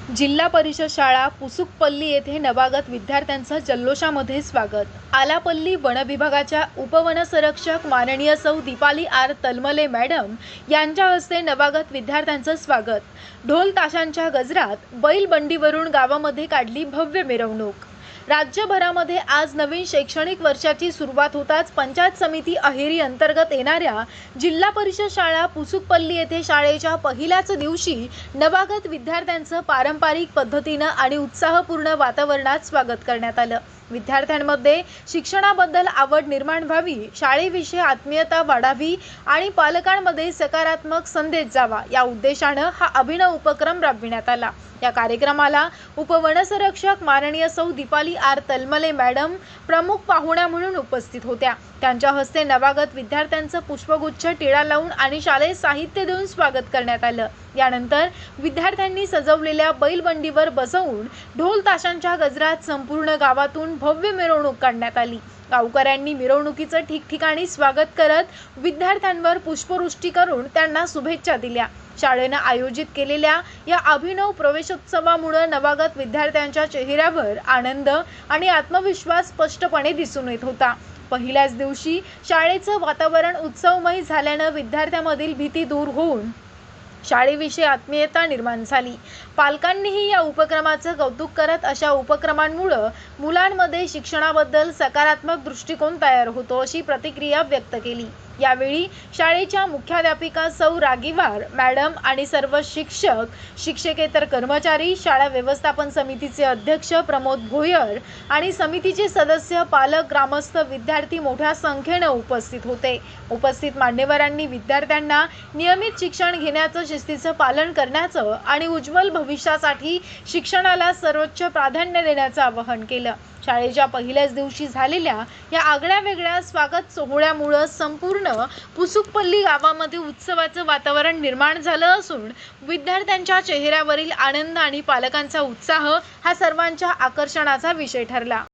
जिल्हा परिषद शाळा पुसुकपल्ली येथे नवागत विद्यार्थ्यांचं जल्लोषामध्ये स्वागत। आलापल्ली वन विभागाच्या उपवनसंरक्षक माननीय सौ दीपाली आर तलमले मॅडम यांच्या हस्ते नवागत विद्यार्थ्यांचं स्वागत। ढोल ताशांच्या गजरात बैलबंडीवरून गावामध्ये काढली भव्य मिरवणूक। राज्यभरामध्ये आज नवीन शैक्षणिक वर्षाची सुरुवात होताच पंचायत समिती अहेरी अंतर्गत येणाऱ्या जिल्हा परिषद शाळा पुसुकपल्ली येथे शाळेच्या पहिल्याच दिवशी नवागत विद्यार्थ्यांचं पारंपरिक पद्धतीने आणि उत्साहपूर्ण वातावरणात स्वागत करण्यात आलं। विद्यार्थ्यांमध्ये शिक्षणाबद्दल आवड निर्माण व्हावी, शाळेविषयी आत्मीयता वाढावी आणि पालकांमध्ये सकारात्मक संदेश जावा या उद्देशाने हा अभिनव उपक्रम राबविण्यात आला। या कार्यक्रमाला उपवनसंरक्षक माननीय सौ दीपाली आर तलमले मॅडम प्रमुख पाहुण्या म्हणून उपस्थित होत्या। त्यांच्या हस्ते नवागत विद्यार्थ्यांचं पुष्पगुच्छ, टिळा लावून आणि शालेय साहित्य देऊन स्वागत करण्यात आलं। यानंतर विद्यार्थ्यांनी सजवलेल्या बैलबंडीवर बसवून ढोल ताशांच्या गजरात संपूर्ण गावातून भव्य मिरवणूक काढण्यात आली। गावकऱ्यांनी मिरवणुकीचं ठिकठिकाणी स्वागत करत विद्यार्थ्यांवर पुष्पवृष्टी करून त्यांना शुभेच्छा दिल्या। शाळेने आयोजित केलेल्या या अभिनव प्रवेशोत्सवामुळे नवागत विद्यार्थ्यांच्या चेहऱ्यावर आनंद आणि आत्मविश्वास स्पष्टपणे दिसून येत होता। पहिल्याच दिवशी शाळेचं वातावरण उत्सवमय झाल्याने विद्यार्थ्यांमधील भीती दूर होऊन शाळेविषयी आत्मीयता निर्माण झाली। पालकांनीही या उपक्रमाचं कौतुक करत अशा उपक्रमांमुळे मुलांमध्ये शिक्षणाबद्दल सकारात्मक दृष्टिकोन तयार होतो अशी प्रतिक्रिया व्यक्त केली। यावेळी शाळेच्या मुख्याध्यापिका सौ रागीवार मॅडम आणि सर्व शिक्षक, शिक्षकेतर कर्मचारी, शाळा व्यवस्थापन समितीचे अध्यक्ष प्रमोद भोयर आणि समितीचे सदस्य, पालक, ग्रामस्थ, विद्यार्थी मोठ्या संख्येने उपस्थित होते। उपस्थित मान्यवरांनी विद्यार्थ्यांना नियमित शिक्षण घेण्याचं, शिस्तीचं पालन करण्याचं आणि उज्ज्वल भविष्यासाठी शिक्षणाला सर्वोच्च प्राधान्य देण्याचं आवाहन केलं। शाळेच्या पहिल्याच दिवशी झालेल्या या आगळ्यावेगळ्या स्वागत सोहळ्यामुळे संपूर्ण पुसुकपल्ली गावामध्ये उत्सवाचं वातावरण निर्माण झालं असून विद्यार्थ्यांच्या चेहऱ्यावरील आनंद आणि पालकांचा उत्साह हा सर्वांच्या आकर्षणाचा विषय ठरला।